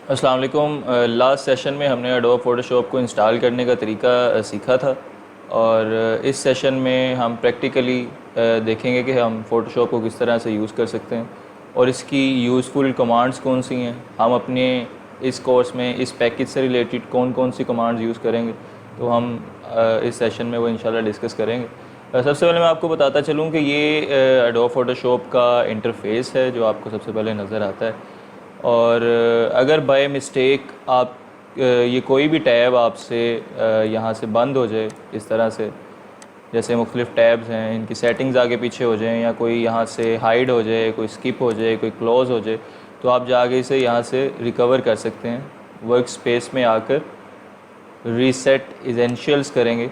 अस्सलाम वालेकुम। Last session में हमने एडोब फ़ोटोशॉप को इंस्टॉल करने का तरीका सीखा था और इस सेशन में हम प्रैक्टिकली देखेंगे कि हम फ़ोटोशॉप को किस तरह से यूज़ कर सकते हैं और इसकी यूज़फुल कमांड्स कौन सी हैं। हम अपने इस कोर्स में इस पैकेज से रिलेटेड कौन कौन सी कमांड्स यूज़ करेंगे, तो हम इस सेशन में वो इंशाल्लाह डिस्कस करेंगे। सबसे पहले मैं आपको बताता चलूँ कि ये एडोब फ़ोटोशॉप का इंटरफ़ेस है जो आपको सबसे पहले नज़र आता है। और अगर बाय मिस्टेक आप ये कोई भी टैब आपसे यहाँ से बंद हो जाए, इस तरह से जैसे मुख्तलिफ़ टैब्स हैं इनकी सेटिंग्स आगे पीछे हो जाएं या कोई यहाँ से हाइड हो जाए, कोई स्किप हो जाए, कोई क्लोज़ हो जाए, तो आप जाके इसे यहाँ से रिकवर कर सकते हैं। वर्क स्पेस में आकर रीसेट इसेंशियल्स करेंगे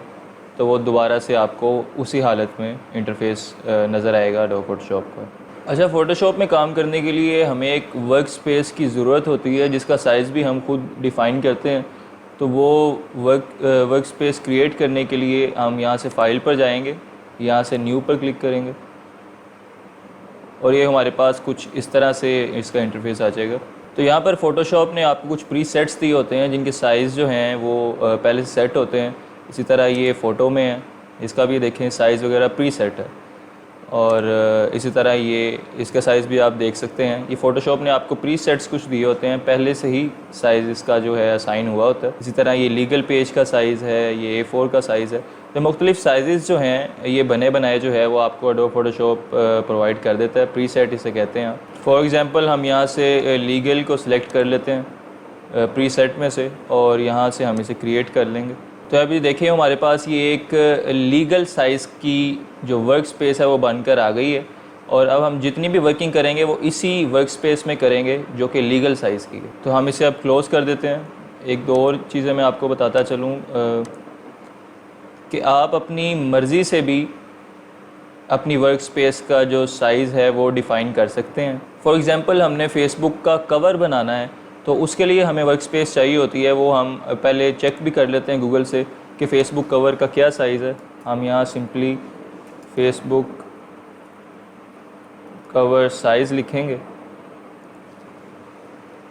तो वो दोबारा से आपको उसी हालत में इंटरफ़ेस नज़र आएगा एडोब फ़ोटोशॉप का। अच्छा, फ़ोटोशॉप में काम करने के लिए हमें एक वर्क स्पेस की ज़रूरत होती है जिसका साइज़ भी हम खुद डिफ़ाइन करते हैं। तो वो वर्क स्पेस क्रिएट करने के लिए हम यहाँ से फ़ाइल पर जाएंगे, यहाँ से न्यू पर क्लिक करेंगे और ये हमारे पास कुछ इस तरह से इसका इंटरफेस आ जाएगा। तो यहाँ पर फ़ोटोशॉप ने आपको कुछ प्री सेट्स दिए होते हैं जिनके साइज़ जो हैं वो पहले से सेट होते हैं। इसी तरह ये फ़ोटो में है, इसका भी देखें साइज़ वगैरह प्री सेट है और इसी तरह ये इसका साइज़ भी आप देख सकते हैं। ये फ़ोटोशॉप ने आपको प्री सेट्स कुछ दिए होते हैं, पहले से ही साइज़ इसका जो है असाइन हुआ होता है। इसी तरह ये लीगल पेज का साइज़ है, ये A4 का साइज़ है। तो मुख्तलिफ़ साइज़ जो हैं ये बने बनाए जो है वो आपको एडोब फ़ोटोशॉप प्रोवाइड कर देता है। प्री सेट इसे कहते हैं। फॉर एग्ज़ाम्पल हम यहाँ से लीगल को सिलेक्ट कर लेते हैं प्री सेट में से और यहाँ से हम इसे क्रिएट कर लेंगे। तो अभी देखिए हमारे पास ये एक लीगल साइज़ की जो वर्क स्पेस है वो बनकर आ गई है और अब हम जितनी भी वर्किंग करेंगे वो इसी वर्क स्पेस में करेंगे जो कि लीगल साइज़ की है। तो हम इसे अब क्लोज़ कर देते हैं। एक दो और चीज़ें मैं आपको बताता चलूँ कि आप अपनी मर्ज़ी से भी अपनी वर्क स्पेस का जो साइज़ है वो डिफ़ाइन कर सकते हैं। फॉर एग्ज़ाम्पल हमने फ़ेसबुक का कवर बनाना है तो उसके लिए हमें वर्क स्पेस चाहिए होती है। वो हम पहले चेक भी कर लेते हैं गूगल से कि फ़ेसबुक कवर का क्या साइज़ है। हम यहाँ सिंपली फ़ेसबुक कवर साइज़ लिखेंगे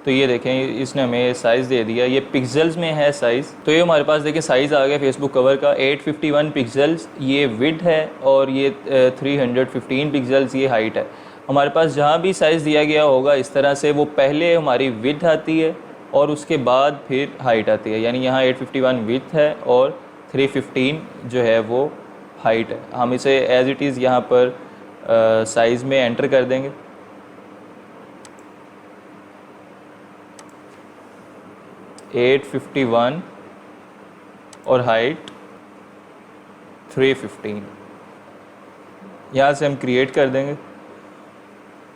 तो ये देखें इसने हमें साइज़ दे दिया, ये पिक्सेल्स में है साइज़। तो ये हमारे पास देखें साइज़ आ गया फ़ेसबुक कवर का 851 पिक्सेल्स ये विड्थ है और ये 315 पिक्सेल्स ये हाइट है। हमारे पास जहाँ भी साइज़ दिया गया होगा इस तरह से वो पहले हमारी विड्थ आती है और उसके बाद फिर हाइट आती है। यानी यहाँ 851 विड्थ है और 315 जो है वो हाइट है। हम इसे एज़ इट इज़ यहाँ पर साइज़ में एंटर कर देंगे। (851) और हाइट 315 यहाँ से हम क्रिएट कर देंगे।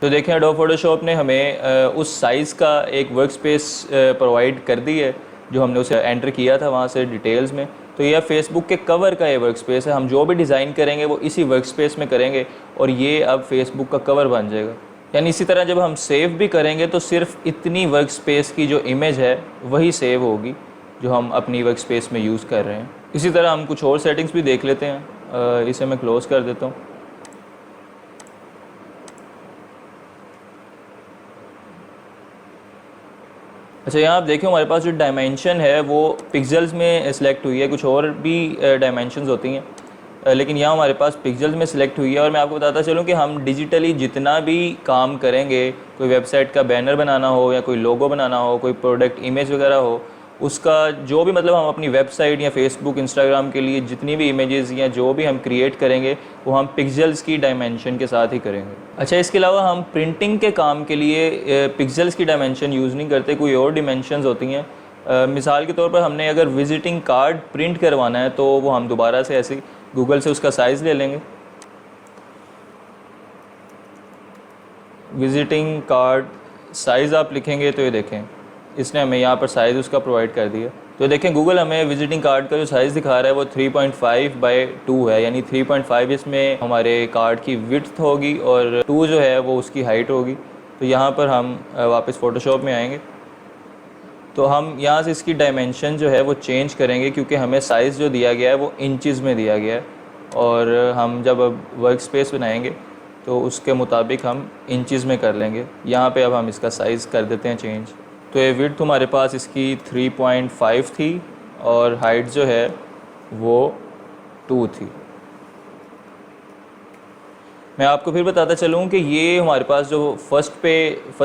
तो देखें एडोब फ़ोटोशॉप ने हमें उस साइज़ का एक वर्क स्पेस प्रोवाइड कर दी है जो हमने उसे एंटर किया था वहाँ से डिटेल्स में। तो यह फेसबुक के कवर का ये वर्क स्पेस है। हम जो भी डिज़ाइन करेंगे वो इसी वर्क स्पेस में करेंगे और ये अब फेसबुक का कवर बन जाएगा। यानी इसी तरह जब हम सेव भी करेंगे तो सिर्फ इतनी वर्क स्पेस की जो इमेज है वही सेव होगी जो हम अपनी वर्क स्पेस में यूज़ कर रहे हैं। इसी तरह हम कुछ और सेटिंग्स भी देख लेते हैं। इसे मैं क्लोज़ कर देता हूँ। अच्छा, यहाँ आप देखें हमारे पास जो डायमेंशन है वो पिक्सेल्स में सिलेक्ट हुई है। कुछ और भी डायमेंशंस होती हैं लेकिन यहाँ हमारे पास पिक्सेल्स में सिलेक्ट हुई है। और मैं आपको बताता चलूँ कि हम डिजिटली जितना भी काम करेंगे, कोई वेबसाइट का बैनर बनाना हो या कोई लोगो बनाना हो, कोई प्रोडक्ट इमेज वगैरह हो, उसका जो भी मतलब हम अपनी वेबसाइट या फेसबुक इंस्टाग्राम के लिए जितनी भी इमेजेस या जो भी हम क्रिएट करेंगे वो हम पिक्सेल्स की डायमेंशन के साथ ही करेंगे। अच्छा, इसके अलावा हम प्रिंटिंग के काम के लिए पिक्सेल्स की डायमेंशन यूज़ नहीं करते, कोई और डिमेंशंस होती हैं। मिसाल के तौर पर हमने अगर विज़िटिंग कार्ड प्रिंट करवाना है तो वो हम दोबारा से ऐसे गूगल से उसका साइज़ ले लेंगे। विज़िटिंग कार्ड साइज़ आप लिखेंगे तो ये देखें इसने हमें यहाँ पर साइज़ उसका प्रोवाइड कर दिया। तो देखें गूगल हमें विजिटिंग कार्ड का जो साइज़ दिखा रहा है वो 3.5/2 है। यानी 3.5 इसमें हमारे कार्ड की विड्थ होगी और 2 जो है वो उसकी हाइट होगी। तो यहाँ पर हम वापस फ़ोटोशॉप में आएंगे तो हम यहाँ से इसकी डायमेंशन जो है वो चेंज करेंगे क्योंकि हमें साइज़ जो दिया गया है वो इंचज़ में दिया गया है और हम जब अब वर्क स्पेस बनाएंगे तो उसके मुताबिक हम इंचज़ में कर लेंगे। यहाँ पे अब हम इसका साइज़ कर देते हैं चेंज। तो ये विड्थ हमारे पास इसकी 3.5 थी और हाइट जो है वो 2 थी। मैं आपको फिर बताता चलूँ कि ये हमारे पास जो फर्स्ट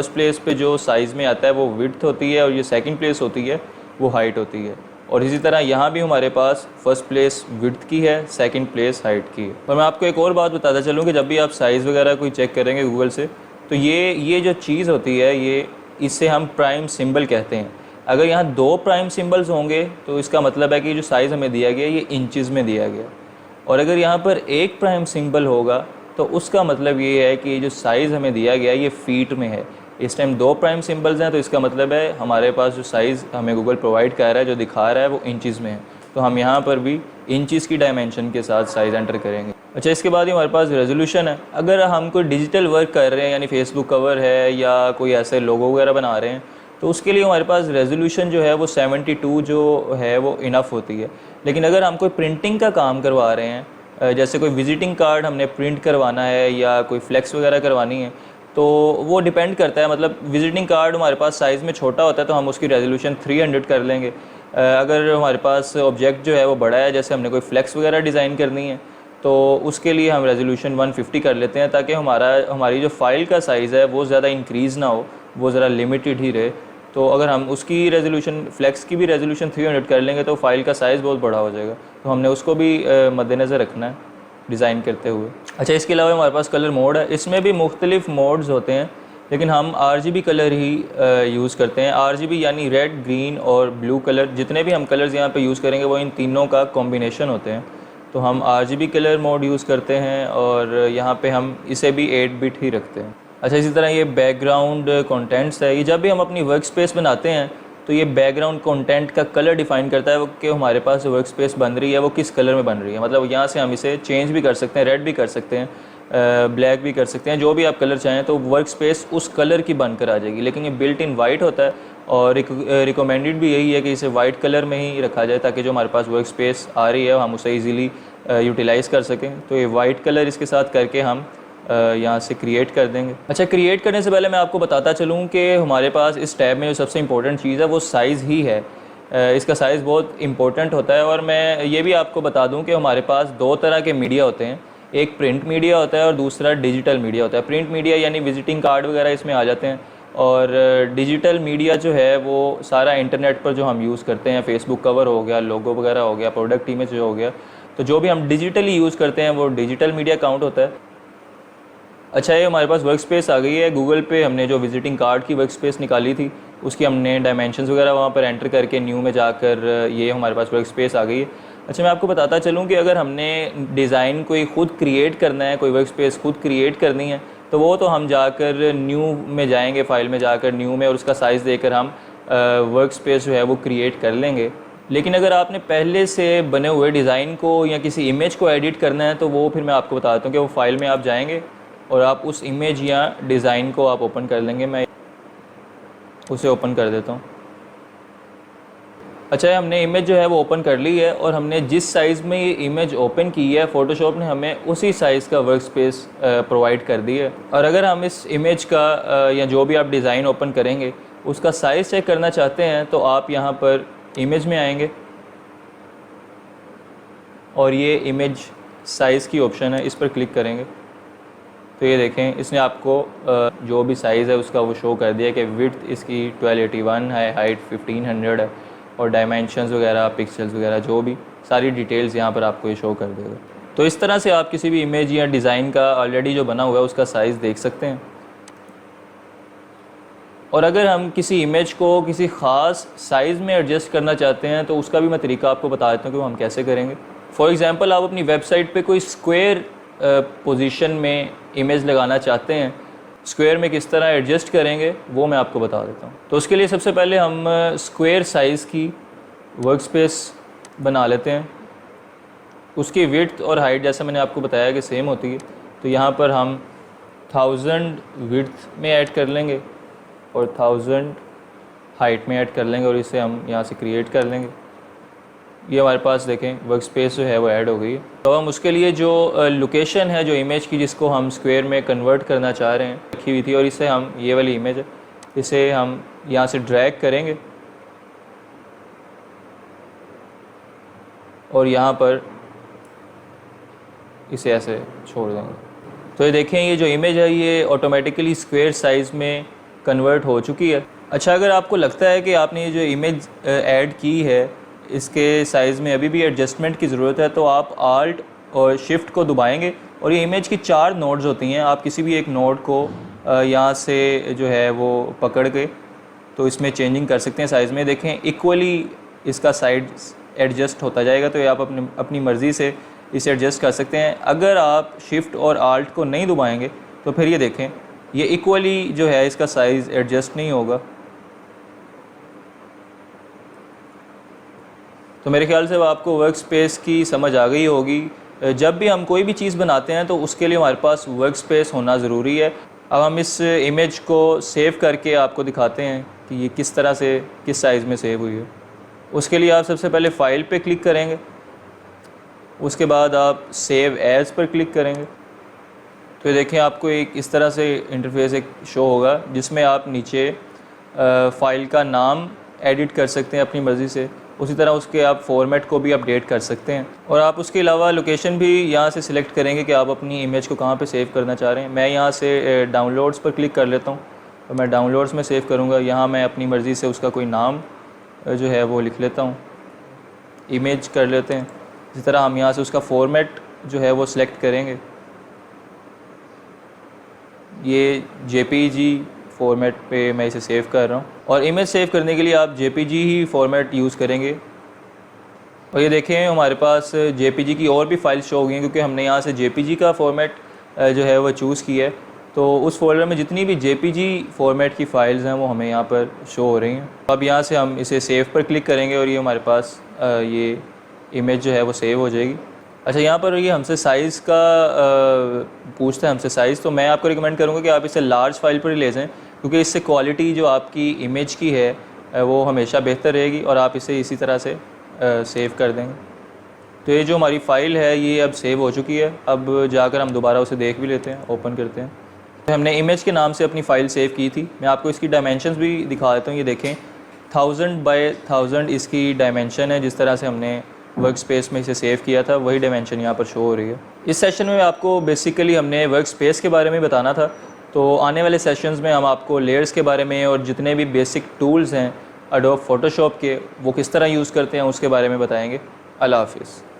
प्लेस पे जो साइज़ में आता है वो विड्थ होती है और ये सेकंड प्लेस होती है वो हाइट होती है। और इसी तरह यहाँ भी हमारे पास फर्स्ट प्लेस विड्थ की है, सेकंड प्लेस हाइट की है। और मैं आपको एक और बात बताता चलूँ कि जब भी आप साइज़ वगैरह कोई चेक करेंगे गूगल से, तो ये जो चीज़ होती है ये इसे हम प्राइम सिंबल कहते हैं। अगर यहाँ 2 प्राइम सिंबल्स होंगे तो इसका मतलब है कि जो साइज़ हमें दिया गया ये इंचज़ में दिया गया, और अगर यहाँ पर एक प्राइम सिंबल होगा तो उसका मतलब ये है कि ये जो साइज़ हमें दिया गया ये फ़ीट में है। इस टाइम 2 प्राइम सिंबल्स हैं तो इसका मतलब है हमारे पास जो साइज़ हमें गूगल प्रोवाइड कर रहा है, जो दिखा रहा है वो इंचज़ में है, तो हम यहाँ पर भी इंचज़ की डायमेंशन के साथ साइज़ एंटर करेंगे। अच्छा, इसके बाद ही हमारे पास रेजोल्यूशन है। अगर हम कोई डिजिटल वर्क कर रहे हैं यानी फेसबुक कवर है या कोई ऐसे लोगो वगैरह बना रहे हैं तो उसके लिए हमारे पास रेजोल्यूशन जो है वो 72 जो है वो इनफ होती है। लेकिन अगर हम कोई प्रिंटिंग का काम करवा रहे हैं, जैसे कोई विजिटिंग कार्ड हमने प्रिंट करवाना है या कोई फ्लेक्स वगैरह करवानी है, तो वो डिपेंड करता है। मतलब विजिटिंग कार्ड हमारे पास साइज़ में छोटा होता है तो हम उसकी रेजोल्यूशन 300 कर लेंगे। अगर हमारे पास ऑब्जेक्ट जो है वो बड़ा है, जैसे हमने कोई फ्लेक्स वगैरह डिज़ाइन करनी है, तो उसके लिए हम रेजोल्यूशन 150 कर लेते हैं, ताकि हमारी जो फ़ाइल का साइज़ है वो ज़्यादा इंक्रीज़ ना हो, वो ज़रा लिमिटेड ही रहे। तो अगर हम उसकी रेजोल्यूशन, फ्लेक्स की भी रेजोल्यूशन 300 कर लेंगे तो फ़ाइल का साइज़ बहुत बड़ा हो जाएगा, तो हमने उसको भी मद्देनज़र रखना है डिज़ाइन करते हुए। अच्छा, इसके अलावा हमारे पास कलर मोड है। इसमें भी मुख्तलिफ़ मोड्स होते हैं, लेकिन हम RGB कलर ही यूज़ करते हैं। RGB यानी रेड, ग्रीन और ब्लू कलर। जितने भी हम कलर्स यहाँ पे यूज़ करेंगे वो इन तीनों का कॉम्बिनेशन होते हैं, तो हम RGB कलर मोड यूज़ करते हैं और यहाँ पे हम इसे भी 8 बिट ही रखते हैं। अच्छा, इसी तरह ये बैकग्राउंड कंटेंट्स है। ये जब भी हम अपनी वर्क स्पेस बनाते हैं तो ये बैकग्राउंड कंटेंट का कलर डिफ़ाइन करता है कि हमारे पास जो वर्क स्पेस बन रही है वो किस कलर में बन रही है। मतलब यहाँ से हम इसे चेंज भी कर सकते हैं, रेड भी कर सकते हैं, ब्लैक भी कर सकते हैं, जो भी आप कलर चाहें, तो वर्क स्पेस उस कलर की बनकर आ जाएगी। लेकिन ये बिल्ट इन वाइट होता है और रिकमेंडेड भी यही है कि इसे वाइट कलर में ही रखा जाए, ताकि जो हमारे पास वर्क स्पेस आ रही है हम उसे ईज़िली यूटिलाइज़ कर सकें। तो ये वाइट कलर इसके साथ करके हम यहाँ से क्रिएट कर देंगे। अच्छा, क्रिएट करने से पहले मैं आपको बताता चलूँ कि हमारे पास इस टैब में जो सबसे इम्पोर्टेंट चीज़ है वो साइज़ ही है। इसका साइज़ बहुत इम्पोर्टेंट होता है। और मैं ये भी आपको बता दूँ कि हमारे पास 2 तरह के मीडिया होते हैं, एक प्रिंट मीडिया होता है और दूसरा डिजिटल मीडिया होता है। प्रिंट मीडिया यानी विजिटिंग कार्ड वगैरह इसमें आ जाते हैं, और डिजिटल मीडिया जो है वो सारा इंटरनेट पर जो हम यूज़ करते हैं, फेसबुक कवर हो गया, लोगो वगैरह हो गया, प्रोडक्ट इमेज हो गया, तो जो भी हम डिजिटली यूज़ करते हैं वो डिजिटल मीडिया काउंट होता है। अच्छा, ये हमारे पास वर्क स्पेस आ गई है। गूगल पे हमने जो विजिटिंग कार्ड की वर्क स्पेस निकाली थी उसकी हमने डायमेंशंस वगैरह वहाँ पर एंटर करके न्यू में जाकर ये हमारे पास वर्क स्पेस आ गई है। अच्छा, मैं आपको बताता चलूँ कि अगर हमने डिज़ाइन कोई ख़ुद क्रिएट करना है, कोई वर्क स्पेस खुद क्रिएट करनी है, तो वो तो हम जाकर न्यू में जाएंगे, फ़ाइल में जाकर न्यू में, और उसका साइज़ देकर हम वर्क स्पेस जो है वो क्रिएट कर लेंगे। लेकिन अगर आपने पहले से बने हुए डिज़ाइन को या किसी इमेज को एडिट करना है तो वो फिर मैं आपको बताता हूँ कि वो फ़ाइल में आप जाएंगे और आप उस इमेज या डिज़ाइन को आप ओपन कर लेंगे। मैं उसे ओपन कर देता हूँ। अच्छा, हमने इमेज जो है वो ओपन कर ली है और हमने जिस साइज़ में ये इमेज ओपन की है फ़ोटोशॉप ने हमें उसी साइज़ का वर्क स्पेस प्रोवाइड कर दी है। और अगर हम इस इमेज का या जो भी आप डिज़ाइन ओपन करेंगे उसका साइज़ चेक करना चाहते हैं तो आप यहाँ पर इमेज में आएंगे और ये इमेज साइज़ की ऑप्शन है, इस पर क्लिक करेंगे तो ये देखें इसने आपको जो भी साइज़ है उसका वो शो कर दिया कि विड्थ इसकी 1281 है, हाइट 1500 है, और डायमेंशंस वगैरह, पिक्सल्स वगैरह, जो भी सारी डिटेल्स यहाँ पर आपको ये शो कर देगा। तो इस तरह से आप किसी भी इमेज या डिज़ाइन का ऑलरेडी जो बना हुआ है उसका साइज़ देख सकते हैं। और अगर हम किसी इमेज को किसी ख़ास साइज़ में एडजस्ट करना चाहते हैं तो उसका भी मैं तरीका आपको बता देता हूँ कि वो हम कैसे करेंगे। फॉर एग्ज़ाम्पल, आप अपनी वेबसाइट पे कोई स्क्वायर पोजीशन में इमेज लगाना चाहते हैं, स्क्वायर में किस तरह एडजस्ट करेंगे वो मैं आपको बता देता हूँ। तो उसके लिए सबसे पहले हम स्क्वायर साइज़ की वर्क स्पेस बना लेते हैं। उसकी विड्थ और हाइट जैसा मैंने आपको बताया कि सेम होती है, तो यहाँ पर हम 1000 विड्थ में ऐड कर लेंगे और 1000 हाइट में ऐड कर लेंगे और इसे हम यहाँ से क्रिएट कर लेंगे। ये हमारे पास देखें वर्क स्पेस जो है वो ऐड हो गई है। तो हम उसके लिए जो लोकेशन है जो इमेज की जिसको हम स्क्वायर में कन्वर्ट करना चाह रहे हैं रखी हुई थी, और इससे हम ये वाली इमेज है इसे हम यहाँ से ड्रैग करेंगे और यहाँ पर इसे ऐसे छोड़ देंगे। तो ये देखें, ये जो इमेज है ये ऑटोमेटिकली स्क्वायर साइज़ में कन्वर्ट हो चुकी है। अच्छा, अगर आपको लगता है कि आपने ये जो इमेज ऐड की है इसके साइज़ में अभी भी एडजस्टमेंट की ज़रूरत है, तो आप आल्ट और शिफ्ट को दबाएंगे और ये इमेज की 4 नोड्स होती हैं। आप किसी भी एक नोड को यहाँ से जो है वो पकड़ के तो इसमें चेंजिंग कर सकते हैं साइज़ में। देखें, इक्वली इसका साइड एडजस्ट होता जाएगा, तो ये आप अपनी मर्ज़ी से इसे एडजस्ट कर सकते हैं। अगर आप शिफ्ट और आल्ट को नहीं दबाएंगे तो फिर ये देखें, ये इक्वली जो है इसका साइज़ एडजस्ट नहीं होगा। तो मेरे ख्याल से आपको वर्क स्पेस की समझ आ गई होगी। जब भी हम कोई भी चीज़ बनाते हैं तो उसके लिए हमारे पास वर्क स्पेस होना ज़रूरी है। अब हम इस इमेज को सेव करके आपको दिखाते हैं कि ये किस तरह से किस साइज़ में सेव हुई है। उसके लिए आप सबसे पहले फ़ाइल पे क्लिक करेंगे, उसके बाद आप सेव एज़ पर क्लिक करेंगे। तो ये देखें, आपको एक इस तरह से इंटरफेस एक शो होगा जिसमें आप नीचे फ़ाइल का नाम एडिट कर सकते हैं अपनी मर्ज़ी से। उसी तरह उसके आप फॉर्मेट को भी अपडेट कर सकते हैं और आप उसके अलावा लोकेशन भी यहाँ से सिलेक्ट करेंगे कि आप अपनी इमेज को कहाँ पे सेव करना चाह रहे हैं। मैं यहाँ से डाउनलोड्स पर क्लिक कर लेता हूँ और मैं डाउनलोड्स में सेव करूँगा। यहाँ मैं अपनी मर्ज़ी से उसका कोई नाम जो है वो लिख लेता हूँ, इमेज कर लेते हैं। इसी तरह हम यहाँ से उसका फॉर्मेट जो है वो सिलेक्ट करेंगे। ये JPG फॉर्मेट पे मैं इसे सेव कर रहा हूँ और इमेज सेव करने के लिए आप JPG ही फॉर्मेट यूज़ करेंगे। और ये देखें, हमारे पास JPG की और भी फाइल्स शो हो गई हैं क्योंकि हमने यहाँ से JPG का फॉर्मेट जो है वो चूज़ किया है। तो उस फोल्डर में जितनी भी JPG फॉर्मेट की फ़ाइल्स हैं वो हमें यहाँ पर शो हो रही हैं। अब यहाँ से हम इसे सेव पर क्लिक करेंगे और ये हमारे पास ये इमेज जो है वो सेव हो जाएगी। अच्छा, यहाँ पर ये हमसे साइज़ का पूछता है हमसे साइज़, तो मैं आपको रिकमेंड करूँगा कि आप इसे लार्ज फाइल पर ही ले जाएँ क्योंकि इससे क्वालिटी जो आपकी इमेज की है वो हमेशा बेहतर रहेगी और आप इसे इसी तरह से सेव कर देंगे। तो ये जो हमारी फ़ाइल है ये अब सेव हो चुकी है। अब जाकर हम दोबारा उसे देख भी लेते हैं, ओपन करते हैं। तो हमने इमेज के नाम से अपनी फ़ाइल सेव की थी। मैं आपको इसकी डायमेंशंस भी दिखा देता हूँ। ये देखें, 1000 बाय 1000 इसकी डायमेंशन है। जिस तरह से हमने वर्क स्पेस में इसे सेव किया था वही डायमेंशन यहाँ पर शो हो रही है। इस सेशन में आपको बेसिकली हमने वर्क स्पेस के बारे में बताना था। तो आने वाले सेशंस में हम आपको लेयर्स के बारे में और जितने भी बेसिक टूल्स हैं एडोब फोटोशॉप के वो किस तरह यूज़ करते हैं उसके बारे में बताएंगे। अल्लाह हाफ़िज़।